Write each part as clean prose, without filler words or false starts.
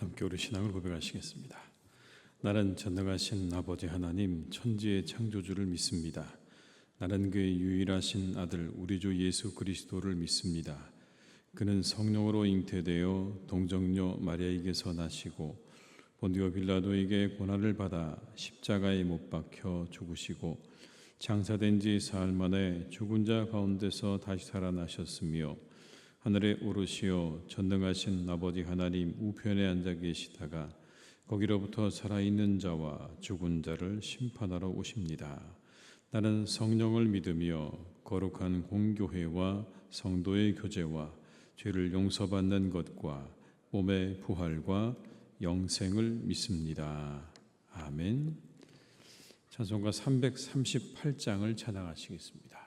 함께 우리 신앙을 고백하시겠습니다. 나는 전능하신 아버지 하나님 천지의 창조주를 믿습니다. 나는 그의 유일하신 아들 우리 주 예수 그리스도를 믿습니다. 그는 성령으로 잉태되어 동정녀 마리아에게서 나시고 본디오 빌라도에게 고난을 받아 십자가에 못 박혀 죽으시고 장사된 지 사흘 만에 죽은 자 가운데서 다시 살아나셨으며 하늘에 오르시어 전능하신 아버지 하나님 우편에 앉아 계시다가 거기로부터 살아있는 자와 죽은 자를 심판하러 오십니다. 나는 성령을 믿으며 거룩한 공교회와 성도의 교제와 죄를 용서받는 것과 몸의 부활과 영생을 믿습니다. 아멘. 찬송가 338장을 찬양하시겠습니다.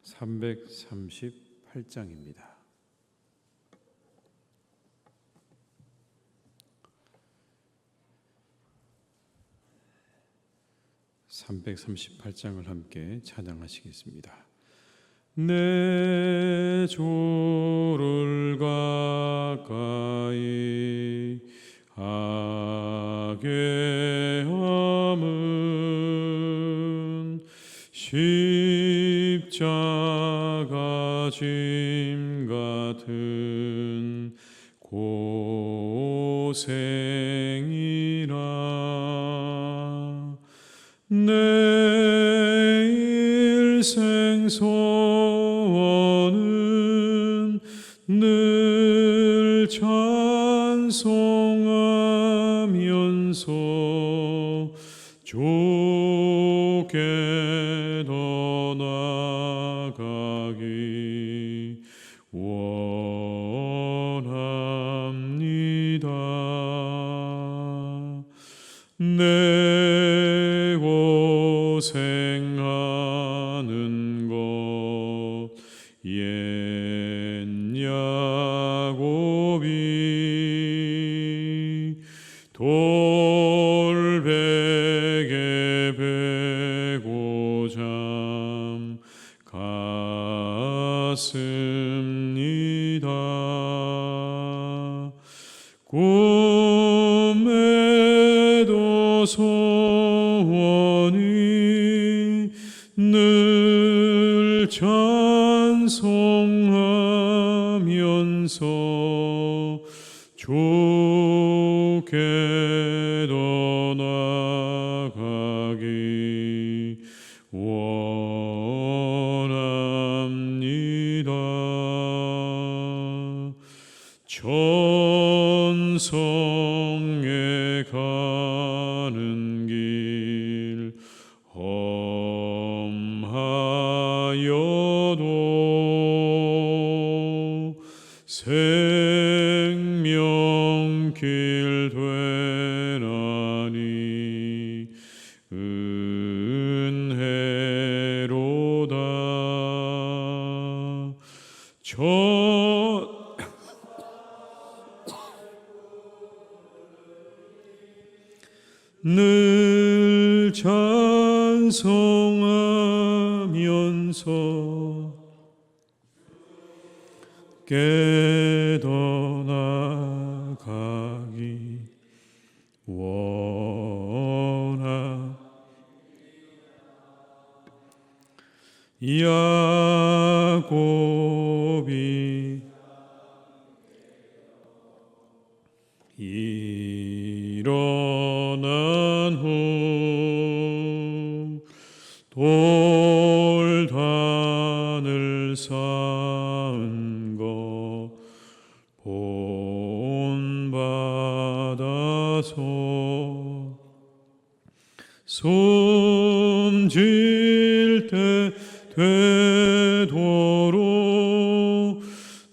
338장입니다. 338장을 함께 찬양하시겠습니다. 내 주를 가까이 하게 함은 십자가 짐 같은 고생이라. 내 일생 소원은 늘 찬송하면서 주께 더 나아가기 원합니다. 내 고생하는 것 옛 야곱이 돌베개 베고 잠 갔습니다. 꿈에도 소원이 늘 찬송하면서 주께 더 나아가기 원합니다. 천성에 가는 길 험하여도 생명길 되나니 은혜로다. 늘 찬송하면서 깨어나가기 원하. 야곱이 일어난 후 돌단을 쌓은 것 본받아서 숨질 때 되도록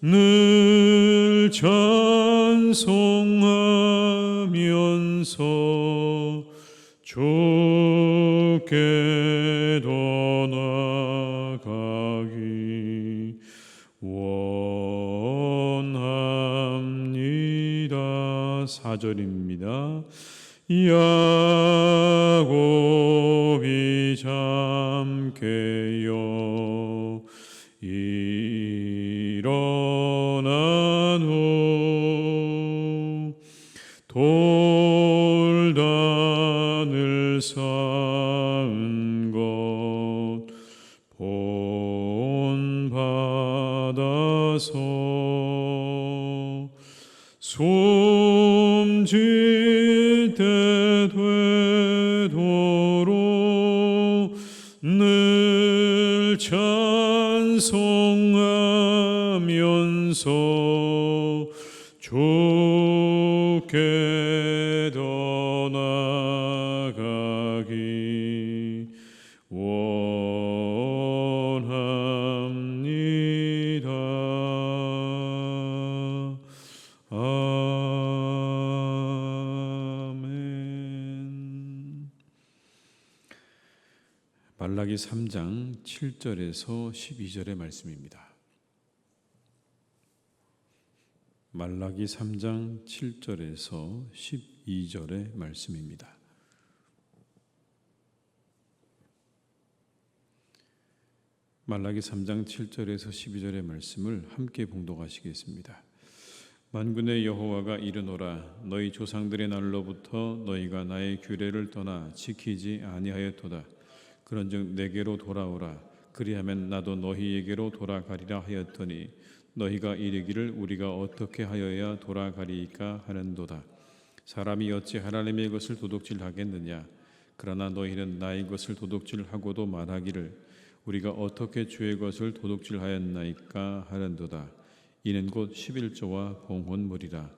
늘 찬송하면서 주께 더 나아가기 원합니다. 4절입니다. 야곱이 잠 깨어 일어난 후 하소서. 숨질 때 되도록 늘 찬송하면서 주께 더 나아가기 원합니다. 아멘. 말라기 3장 7절에서 12절의 말씀입니다. 말라기 3장 7절에서 12절의 말씀입니다. 말라기 3장 7절에서 12절의 말씀을 함께 봉독하시겠습니다. 만군의 여호와가 이르노라. 너희 조상들의 날로부터 너희가 나의 규례를 떠나 지키지 아니하였도다. 그런즉 내게로 돌아오라. 그리하면 나도 너희에게로 돌아가리라 하였더니 너희가 이르기를 우리가 어떻게 하여야 돌아가리이까 하는도다. 사람이 어찌 하나님의 것을 도둑질하겠느냐. 그러나 너희는 나의 것을 도둑질하고도 말하기를 우리가 어떻게 주의 것을 도둑질하였나이까 하는도다. 이는 곧 11조와 봉헌물이라.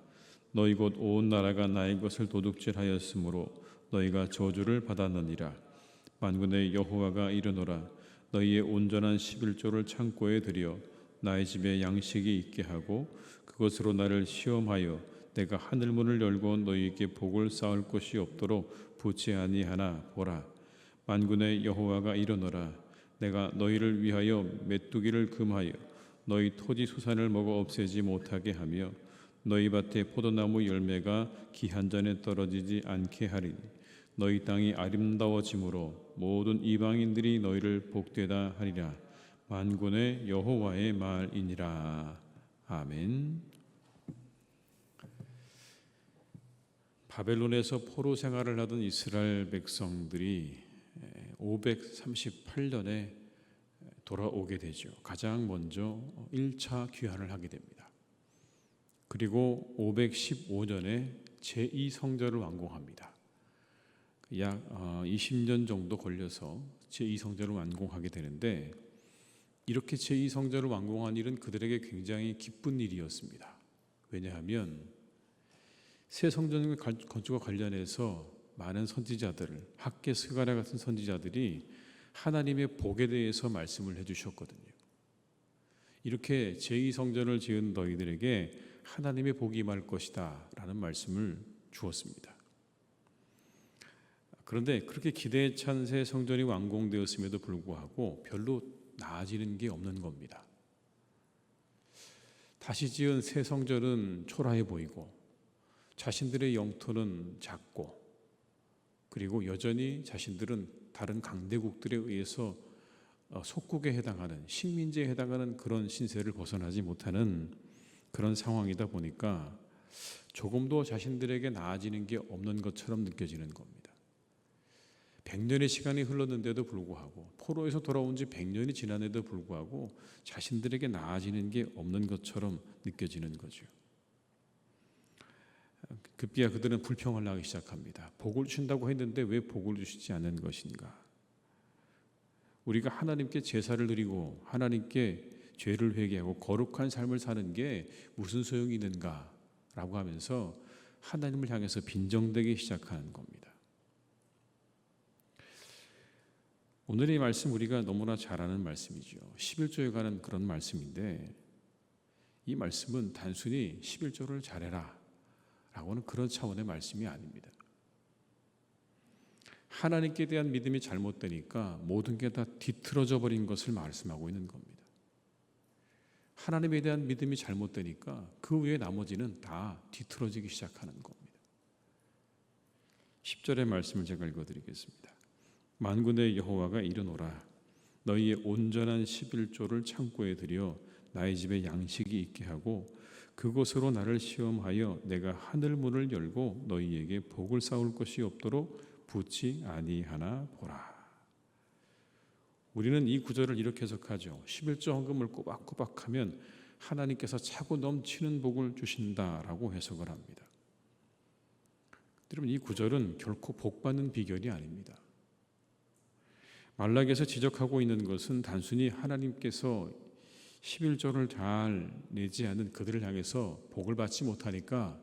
너희 곧 온 나라가 나의 것을 도둑질하였으므로 너희가 저주를 받았느니라. 만군의 여호와가 이르노라. 너희의 온전한 11조를 창고에 들여 나의 집에 양식이 있게 하고 그것으로 나를 시험하여 내가 하늘문을 열고 너희에게 복을 쌓을 것이 없도록 붙지 아니하나 보라. 만군의 여호와가 이르노라. 내가 너희를 위하여 메뚜기를 금하여 너희 토지 수산을 먹어 없애지 못하게 하며 너희 밭에 포도나무 열매가 기한 전에 떨어지지 않게 하리니 너희 땅이 아름다워짐으로 모든 이방인들이 너희를 복되다 하리라. 만군의 여호와의 말이니라. 아멘. 바벨론에서 포로 생활을 하던 이스라엘 백성들이 538년에 돌아오게 되죠. 가장 먼저 1차 귀환을 하게 됩니다. 그리고 515년에 제2성전을 완공합니다. 약 20년 정도 걸려서 제2성전을 완공하게 되는데 이렇게 제2성전을 완공한 일은 그들에게 굉장히 기쁜 일이었습니다. 왜냐하면 새 성전 건축과 관련해서 많은 선지자들, 학개 스가랴 같은 선지자들이 하나님의 복에 대해서 말씀을 해주셨거든요. 이렇게 제2성전을 지은 너희들에게 하나님의 복이 임할 것이다 라는 말씀을 주었습니다. 그런데 그렇게 기대에 찬 새 성전이 완공되었음에도 불구하고 별로 나아지는 게 없는 겁니다. 다시 지은 새 성전은 초라해 보이고 자신들의 영토는 작고 그리고 여전히 자신들은 다른 강대국들에 의해서 속국에 해당하는 식민지에 해당하는 그런 신세를 벗어나지 못하는 그런 상황이다 보니까 조금도 자신들에게 나아지는 게 없는 것처럼 느껴지는 겁니다. 100년의 시간이 흘렀는데도 불구하고 포로에서 돌아온 지 100년이 지난데도 불구하고 자신들에게 나아지는 게 없는 것처럼 느껴지는 거죠. 급기야 그들은 불평을 하기 시작합니다. 복을 주신다고 했는데 왜 복을 주시지 않는 것인가? 우리가 하나님께 제사를 드리고 하나님께 죄를 회개하고 거룩한 삶을 사는 게 무슨 소용이 있는가? 라고 하면서 하나님을 향해서 빈정대기 시작하는 겁니다. 오늘의 말씀 우리가 너무나 잘 아는 말씀이죠. 11조에 관한 그런 말씀인데 이 말씀은 단순히 11조를 잘해라 라고는 그런 차원의 말씀이 아닙니다. 하나님께 대한 믿음이 잘못되니까 모든 게 다 뒤틀어져 버린 것을 말씀하고 있는 겁니다. 하나님에 대한 믿음이 잘못되니까 그 외에 나머지는 다 뒤틀어지기 시작하는 겁니다. 10절의 말씀을 제가 읽어드리겠습니다. 만군의 여호와가 이르노라. 너희의 온전한 11조를 창고에 들여 나의 집에 양식이 있게 하고 그곳으로 나를 시험하여 내가 하늘 문을 열고 너희에게 복을 쌓을 것이 없도록 붙지 아니하나 보라. 우리는 이 구절을 이렇게 해석하죠. 11조 헌금을 꼬박꼬박 하면 하나님께서 차고 넘치는 복을 주신다라고 해석을 합니다. 여러분, 이 구절은 결코 복 받는 비결이 아닙니다. 말라기에서 지적하고 있는 것은 단순히 하나님께서 11조를 잘 내지 않은 그들을 향해서 복을 받지 못하니까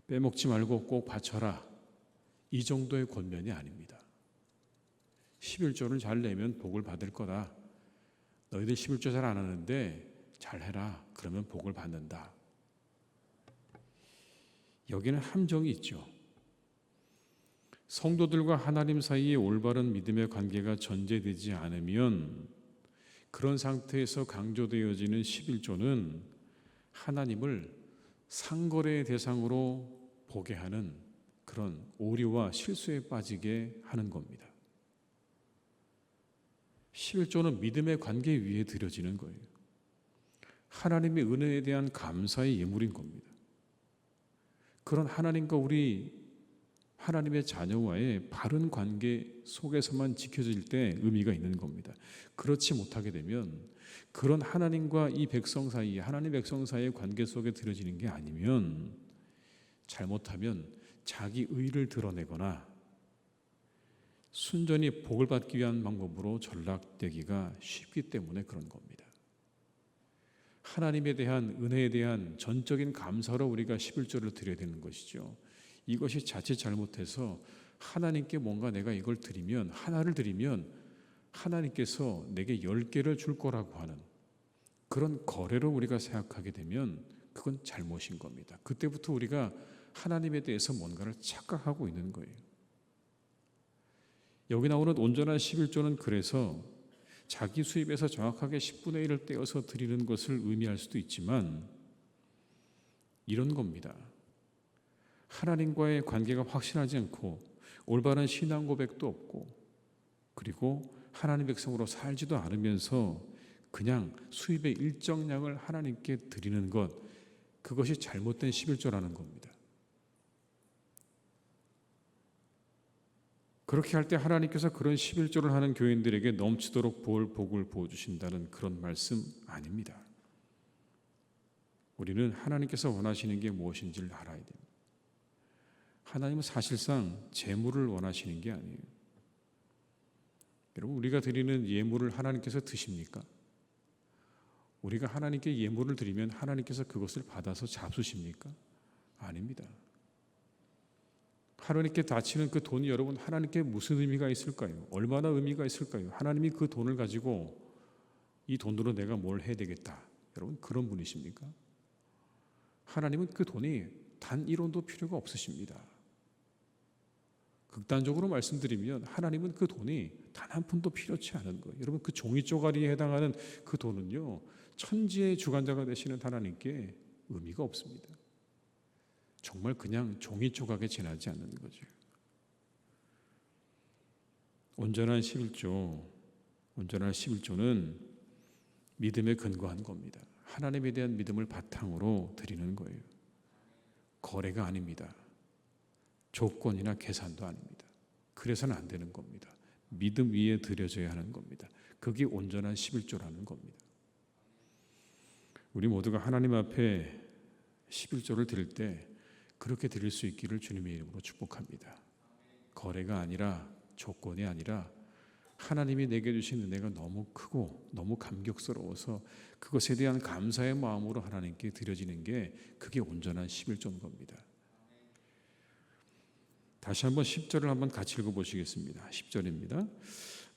빼먹지 말고 꼭 바쳐라, 이 정도의 권면이 아닙니다. 11조를 잘 내면 복을 받을 거다. 너희들 11조 잘 안 하는데 잘해라. 그러면 복을 받는다. 여기는 함정이 있죠. 성도들과 하나님 사이에 올바른 믿음의 관계가 전제되지 않으면 그런 상태에서 강조되어지는 11조는 하나님을 상거래의 대상으로 보게 하는 그런 오류와 실수에 빠지게 하는 겁니다. 11조는 믿음의 관계 위에 드려지는 거예요. 하나님의 은혜에 대한 감사의 예물인 겁니다. 그런 하나님과 우리 하나님의 자녀와의 바른 관계 속에서만 지켜질 때 의미가 있는 겁니다. 그렇지 못하게 되면 그런 하나님과 이 백성 사이에, 하나님 백성 사이의 관계 속에 들어지는 게 아니면 잘못하면 자기 의를 드러내거나 순전히 복을 받기 위한 방법으로 전락되기가 쉽기 때문에 그런 겁니다. 하나님에 대한 은혜에 대한 전적인 감사로 우리가 11조를 드려야 되는 것이죠. 이것이 자칫 잘못해서 하나님께 뭔가 내가 이걸 드리면, 하나를 드리면 하나님께서 내게 10개를 줄 거라고 하는 그런 거래로 우리가 생각하게 되면 그건 잘못인 겁니다. 그때부터 우리가 하나님에 대해서 뭔가를 착각하고 있는 거예요. 여기 나오는 온전한 11조는 그래서 자기 수입에서 정확하게 10분의 1을 떼어서 드리는 것을 의미할 수도 있지만 이런 겁니다. 하나님과의 관계가 확실하지 않고 올바른 신앙 고백도 없고 그리고 하나님 백성으로 살지도 않으면서 그냥 수입의 일정량을 하나님께 드리는 것, 그것이 잘못된 11조라는 겁니다. 그렇게 할 때 하나님께서 그런 11조를 하는 교인들에게 넘치도록 복을 부어주신다는 그런 말씀 아닙니다. 우리는 하나님께서 원하시는 게 무엇인지를 알아야 됩니다. 하나님은 사실상 재물을 원하시는 게 아니에요. 여러분, 우리가 드리는 예물을 하나님께서 드십니까? 우리가 하나님께 예물을 드리면 하나님께서 그것을 받아서 잡수십니까? 아닙니다. 하나님께 바치는 그 돈이 여러분 하나님께 무슨 의미가 있을까요? 얼마나 의미가 있을까요? 하나님이 그 돈을 가지고 이 돈으로 내가 뭘 해야 되겠다. 여러분, 그런 분이십니까? 하나님은 그 돈이 단 1원도 필요가 없으십니다. 극단적으로 말씀드리면 하나님은 그 돈이 단 한 푼도 필요치 않은 거예요. 여러분, 그 종이 쪼가리에 해당하는 그 돈은요, 천지의 주관자가 되시는 하나님께 의미가 없습니다. 정말 그냥 종이 조각에 지나지 않는 거죠. 온전한 11조는 믿음에 근거한 겁니다. 하나님에 대한 믿음을 바탕으로 드리는 거예요. 거래가 아닙니다. 조건이나 계산도 아닙니다. 그래서는 안 되는 겁니다. 믿음 위에 드려져야 하는 겁니다. 그게 온전한 11조라는 겁니다. 우리 모두가 하나님 앞에 11조를 드릴 때 그렇게 드릴 수 있기를 주님의 이름으로 축복합니다. 거래가 아니라, 조건이 아니라 하나님이 내게 주신 은혜가 너무 크고 너무 감격스러워서 그것에 대한 감사의 마음으로 하나님께 드려지는 게 그게 온전한 11조인 겁니다. 다시 한번 10절을 한번 같이 읽어보시겠습니다. 10절입니다.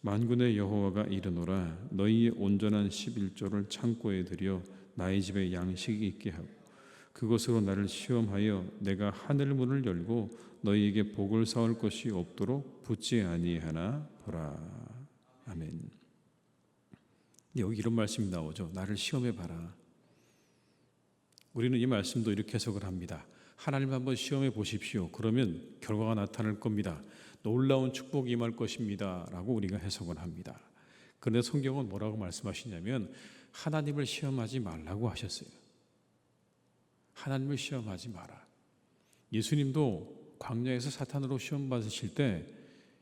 만군의 여호와가 이르노라, 너희의 온전한 11조를 창고에 들여 나의 집에 양식이 있게 하고 그것으로 나를 시험하여 내가 하늘 문을 열고 너희에게 복을 쌓을 것이 없도록 붙지 아니하나 보라. 아멘. 여기 이런 말씀이 나오죠. 나를 시험해 봐라. 우리는 이 말씀도 이렇게 해석을 합니다. 하나님 한번 시험해 보십시오. 그러면 결과가 나타날 겁니다. 놀라운 축복이 임할 것입니다. 라고 우리가 해석을 합니다. 그런데 성경은 뭐라고 말씀하시냐면 하나님을 시험하지 말라고 하셨어요. 하나님을 시험하지 마라. 예수님도 광야에서 사탄으로 시험 받으실 때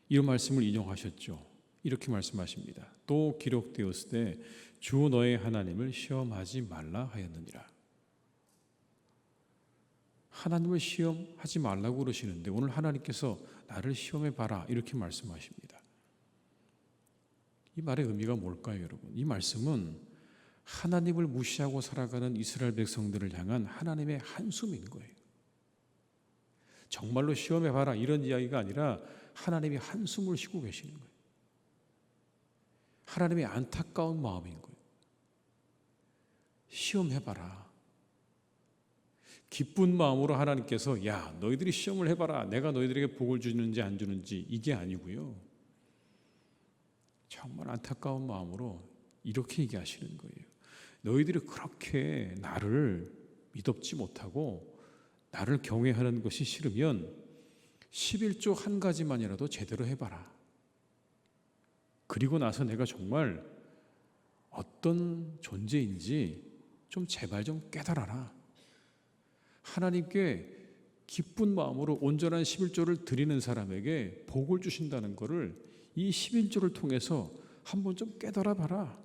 이런 말씀을 인용하셨죠. 이렇게 말씀하십니다. 또 기록되었으되 주 너의 하나님을 시험하지 말라 하였느니라. 하나님을 시험하지 말라고 그러시는데 오늘 하나님께서 나를 시험해 봐라 이렇게 말씀하십니다. 이 말의 의미가 뭘까요, 여러분? 이 말씀은 하나님을 무시하고 살아가는 이스라엘 백성들을 향한 하나님의 한숨인 거예요. 정말로 시험해 봐라 이런 이야기가 아니라 하나님이 한숨을 쉬고 계시는 거예요. 하나님의 안타까운 마음인 거예요. 시험해 봐라. 기쁜 마음으로 하나님께서 야 너희들이 시험을 해봐라 내가 너희들에게 복을 주는지 안 주는지 이게 아니고요. 정말 안타까운 마음으로 이렇게 얘기하시는 거예요. 너희들이 그렇게 나를 믿op지 못하고 나를 경외하는 것이 싫으면 11조 한 가지만이라도 제대로 해봐라. 그리고 나서 내가 정말 어떤 존재인지 좀 제발 좀 깨달아라. 하나님께 기쁜 마음으로 온전한 11조를 드리는 사람에게 복을 주신다는 것을 이 11조를 통해서 한번 좀 깨달아 봐라.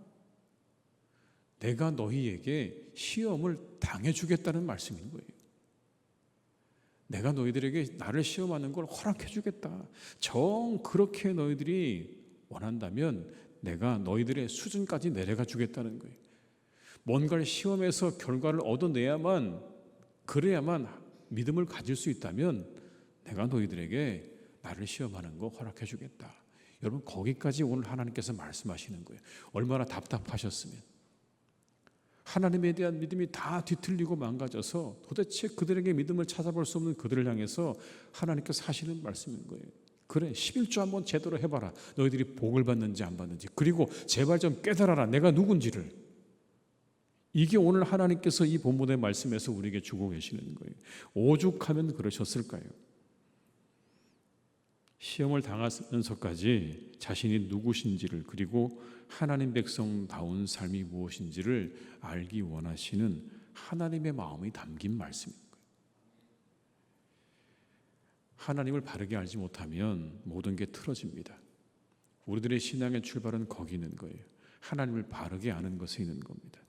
내가 너희에게 시험을 당해주겠다는 말씀인 거예요. 내가 너희들에게 나를 시험하는 걸 허락해 주겠다. 정 그렇게 너희들이 원한다면 내가 너희들의 수준까지 내려가 주겠다는 거예요. 뭔가를 시험해서 결과를 얻어내야만 그래야만 믿음을 가질 수 있다면 내가 너희들에게 나를 시험하는 거 허락해 주겠다. 여러분 거기까지 오늘 하나님께서 말씀하시는 거예요. 얼마나 답답하셨으면 하나님에 대한 믿음이 다 뒤틀리고 망가져서 도대체 그들에게 믿음을 찾아볼 수 없는 그들을 향해서 하나님께서 하시는 말씀인 거예요. 그래 11조 한번 제대로 해봐라. 너희들이 복을 받는지 안 받는지 그리고 제발 좀 깨달아라. 내가 누군지를. 이게 오늘 하나님께서 이 본문의 말씀에서 우리에게 주고 계시는 거예요. 오죽하면 그러셨을까요? 시험을 당하면서까지 자신이 누구신지를 그리고 하나님 백성다운 삶이 무엇인지를 알기 원하시는 하나님의 마음이 담긴 말씀인 거예요. 하나님을 바르게 알지 못하면 모든 게 틀어집니다. 우리들의 신앙의 출발은 거기 있는 거예요. 하나님을 바르게 아는 것에 있는 겁니다.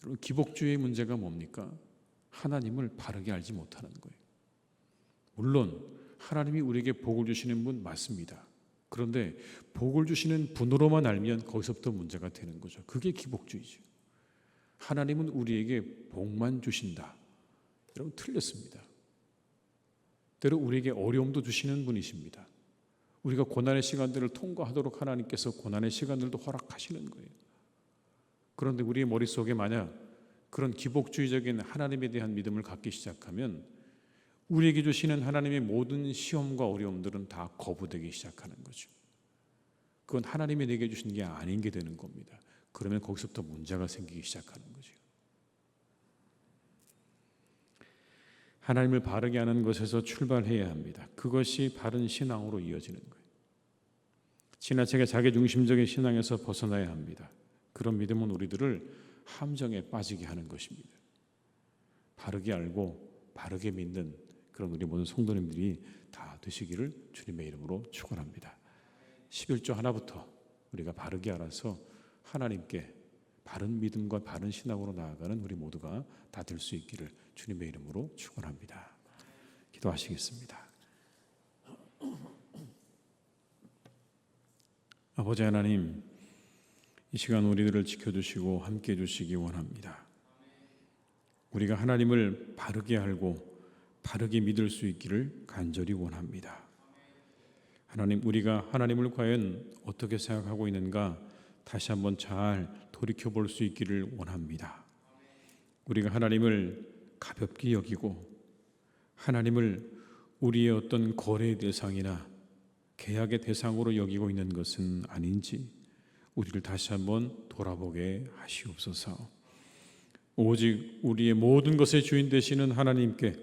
여러분 기복주의의 문제가 뭡니까? 하나님을 바르게 알지 못하는 거예요. 물론 하나님이 우리에게 복을 주시는 분 맞습니다. 그런데 복을 주시는 분으로만 알면 거기서부터 문제가 되는 거죠. 그게 기복주의죠. 하나님은 우리에게 복만 주신다. 여러분 틀렸습니다. 때로 우리에게 어려움도 주시는 분이십니다. 우리가 고난의 시간들을 통과하도록 하나님께서 고난의 시간들도 허락하시는 거예요. 그런데 우리의 머릿속에 만약 그런 기복주의적인 하나님에 대한 믿음을 갖기 시작하면 우리에게 주시는 하나님의 모든 시험과 어려움들은 다 거부되기 시작하는 거죠. 그건 하나님이 내게 주신 게 아닌 게 되는 겁니다. 그러면 거기서부터 문제가 생기기 시작하는 거죠. 하나님을 바르게 아는 것에서 출발해야 합니다. 그것이 바른 신앙으로 이어지는 거예요. 지나치게 자기중심적인 신앙에서 벗어나야 합니다. 그런 믿음은 우리들을 함정에 빠지게 하는 것입니다. 바르게 알고 바르게 믿는 그런 우리 모든 성도님들이 다 되시기를 주님의 이름으로 축원합니다. 11조 하나부터 우리가 바르게 알아서 하나님께 바른 믿음과 바른 신앙으로 나아가는 우리 모두가 다 될 수 있기를 주님의 이름으로 축원합니다. 기도하시겠습니다. 아버지 하나님, 이 시간 우리들을 지켜주시고 함께해 주시기 원합니다. 우리가 하나님을 바르게 알고 바르게 믿을 수 있기를 간절히 원합니다. 하나님, 우리가 하나님을 과연 어떻게 생각하고 있는가 다시 한번 잘 돌이켜볼 수 있기를 원합니다. 우리가 하나님을 가볍게 여기고 하나님을 우리의 어떤 거래의 대상이나 계약의 대상으로 여기고 있는 것은 아닌지 우리를 다시 한번 돌아보게 하시옵소서. 오직 우리의 모든 것의 주인 되시는 하나님께,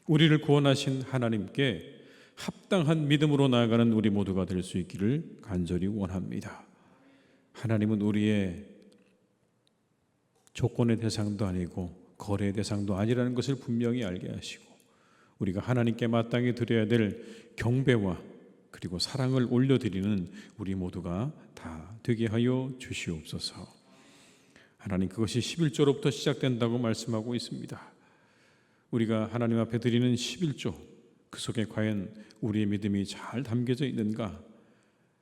우리를 구원하신 하나님께 합당한 믿음으로 나아가는 우리 모두가 될 수 있기를 간절히 원합니다. 하나님은 우리의 조건의 대상도 아니고 거래의 대상도 아니라는 것을 분명히 알게 하시고 우리가 하나님께 마땅히 드려야 될 경배와 그리고 사랑을 올려드리는 우리 모두가 다 되게 하여 주시옵소서. 하나님, 그것이 11조로부터 시작된다고 말씀하고 있습니다. 우리가 하나님 앞에 드리는 11조, 그 속에 과연 우리의 믿음이 잘 담겨져 있는가?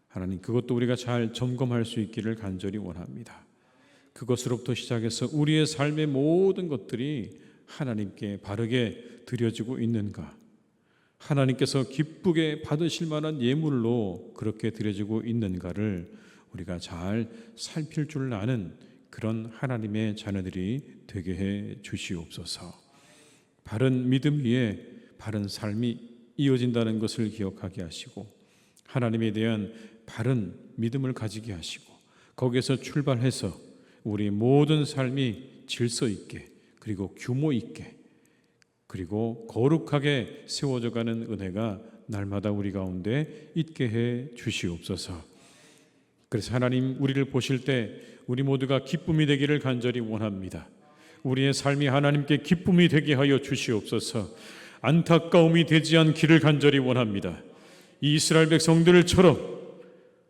하나님, 그것도 우리가 잘 점검할 수 있기를 간절히 원합니다. 그것으로부터 시작해서 우리의 삶의 모든 것들이 하나님께 바르게 드려지고 있는가? 하나님께서 기쁘게 받으실 만한 예물로 그렇게 드려지고 있는가를 우리가 잘 살필 줄 아는 그런 하나님의 자녀들이 되게 해 주시옵소서. 바른 믿음 위에 바른 삶이 이어진다는 것을 기억하게 하시고, 하나님에 대한 바른 믿음을 가지게 하시고, 거기에서 출발해서 우리 모든 삶이 질서 있게, 그리고 규모 있게, 그리고 거룩하게 세워져가는 은혜가 날마다 우리 가운데 있게 해 주시옵소서. 그래서 하나님, 우리를 보실 때 우리 모두가 기쁨이 되기를 간절히 원합니다. 우리의 삶이 하나님께 기쁨이 되게 하여 주시옵소서. 안타까움이 되지 않기를 간절히 원합니다. 이 이스라엘 백성들처럼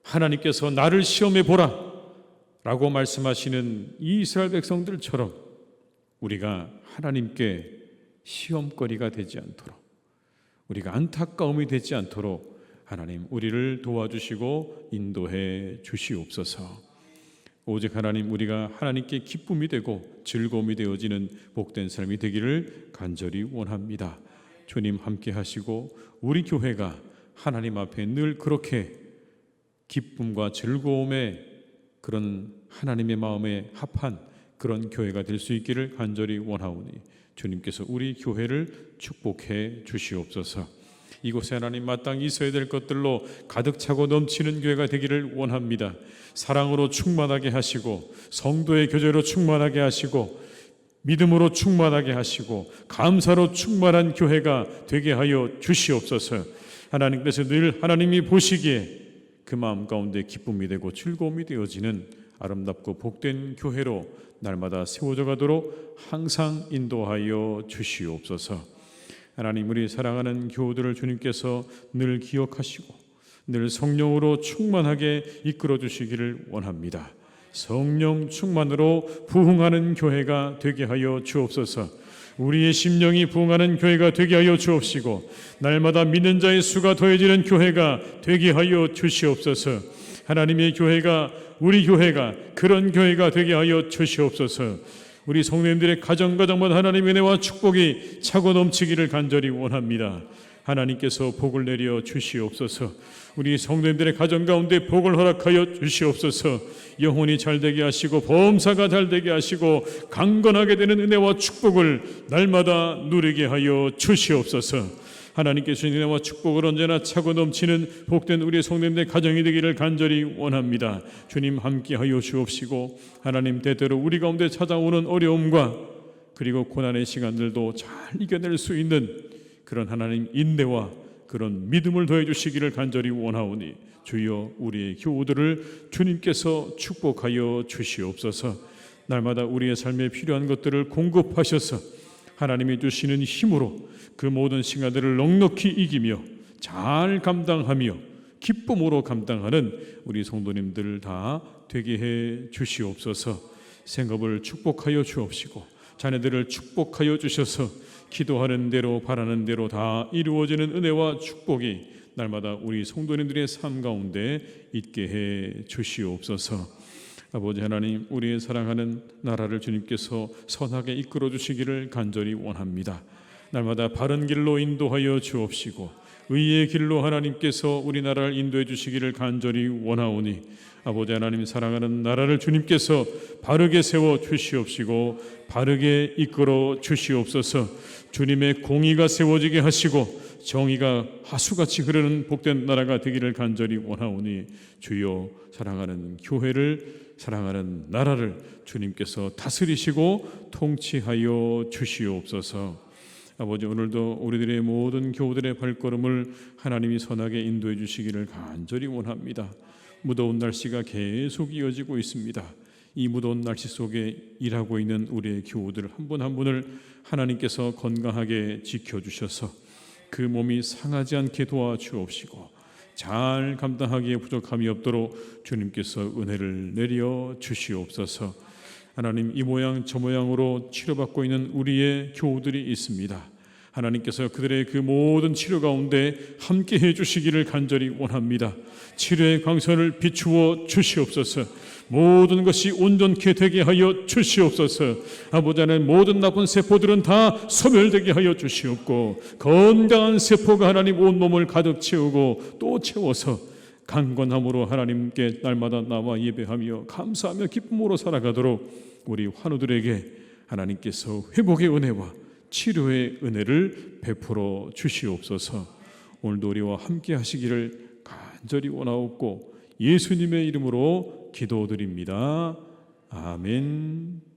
하나님께서 나를 시험해 보라 라고 말씀하시는 이 이스라엘 백성들처럼 우리가 하나님께 시험거리가 되지 않도록, 우리가 안타까움이 되지 않도록 하나님, 우리를 도와주시고 인도해 주시옵소서. 오직 하나님, 우리가 하나님께 기쁨이 되고 즐거움이 되어지는 복된 삶이 되기를 간절히 원합니다. 주님 함께 하시고 우리 교회가 하나님 앞에 늘 그렇게 기쁨과 즐거움의 그런 하나님의 마음에 합한 그런 교회가 될 수 있기를 간절히 원하오니 주님께서 우리 교회를 축복해 주시옵소서. 이곳에 하나님 마땅히 있어야 될 것들로 가득 차고 넘치는 교회가 되기를 원합니다. 사랑으로 충만하게 하시고, 성도의 교제로 충만하게 하시고, 믿음으로 충만하게 하시고, 감사로 충만한 교회가 되게 하여 주시옵소서. 하나님께서 늘 하나님이 보시기에 그 마음 가운데 기쁨이 되고 즐거움이 되어지는 아름답고 복된 교회로 날마다 세워져 가도록 항상 인도하여 주시옵소서. 하나님, 우리 사랑하는 교우들을 주님께서 늘 기억하시고 늘 성령으로 충만하게 이끌어 주시기를 원합니다. 성령 충만으로 부흥하는 교회가 되게 하여 주옵소서. 우리의 심령이 부흥하는 교회가 되게 하여 주옵시고, 날마다 믿는 자의 수가 더해지는 교회가 되게 하여 주시옵소서. 하나님의 교회가, 우리 교회가 그런 교회가 되게 하여 주시옵소서. 우리 성도님들의 가정마다 하나님의 은혜와 축복이 차고 넘치기를 간절히 원합니다. 하나님께서 복을 내려 주시옵소서. 우리 성도님들의 가정 가운데 복을 허락하여 주시옵소서. 영혼이 잘되게 하시고 범사가 잘되게 하시고 강건하게 되는 은혜와 축복을 날마다 누리게 하여 주시옵소서. 하나님께 주신 은혜와 축복을 언제나 차고 넘치는 복된 우리 성도님들의 가정이 되기를 간절히 원합니다. 주님 함께 하여 주옵시고, 하나님 때때로 우리 가운데 찾아오는 어려움과 그리고 고난의 시간들도 잘 이겨낼 수 있는 그런 하나님 인내와 그런 믿음을 더해 주시기를 간절히 원하오니 주여, 우리의 교우들을 주님께서 축복하여 주시옵소서. 날마다 우리의 삶에 필요한 것들을 공급하셔서 하나님이 주시는 힘으로 그 모든 시간들을 넉넉히 이기며 잘 감당하며 기쁨으로 감당하는 우리 성도님들 다 되게 해 주시옵소서. 생업을 축복하여 주옵시고 자녀들을 축복하여 주셔서 기도하는 대로 바라는 대로 다 이루어지는 은혜와 축복이 날마다 우리 성도님들의 삶 가운데 있게 해 주시옵소서. 아버지 하나님, 우리의 사랑하는 나라를 주님께서 선하게 이끌어 주시기를 간절히 원합니다. 날마다 바른 길로 인도하여 주옵시고 의의 길로 하나님께서 우리나라를 인도해 주시기를 간절히 원하오니 아버지 하나님, 사랑하는 나라를 주님께서 바르게 세워 주시옵시고 바르게 이끌어 주시옵소서. 주님의 공의가 세워지게 하시고 정의가 하수같이 흐르는 복된 나라가 되기를 간절히 원하오니 주여, 사랑하는 교회를, 사랑하는 나라를 주님께서 다스리시고 통치하여 주시옵소서. 아버지, 오늘도 우리들의 모든 교우들의 발걸음을 하나님이 선하게 인도해 주시기를 간절히 원합니다. 무더운 날씨가 계속 이어지고 있습니다. 이 무더운 날씨 속에 일하고 있는 우리의 교우들 한 분 한 분을 하나님께서 건강하게 지켜주셔서 그 몸이 상하지 않게 도와주옵시고 잘 감당하기에 부족함이 없도록 주님께서 은혜를 내려 주시옵소서. 하나님, 이 모양 저 모양으로 치료받고 있는 우리의 교우들이 있습니다. 하나님께서 그들의 그 모든 치료 가운데 함께 해주시기를 간절히 원합니다. 치료의 광선을 비추어 주시옵소서. 모든 것이 온전케 되게 하여 주시옵소서. 아버지 하나님, 모든 나쁜 세포들은 다 소멸되게 하여 주시옵고, 건강한 세포가 하나님 온몸을 가득 채우고 또 채워서 강건함으로 하나님께 날마다 나와 예배하며 감사하며 기쁨으로 살아가도록 우리 환우들에게 하나님께서 회복의 은혜와 치료의 은혜를 베풀어 주시옵소서. 오늘도 우리와 함께 하시기를 간절히 원하옵고 예수님의 이름으로 기도드립니다. 아멘.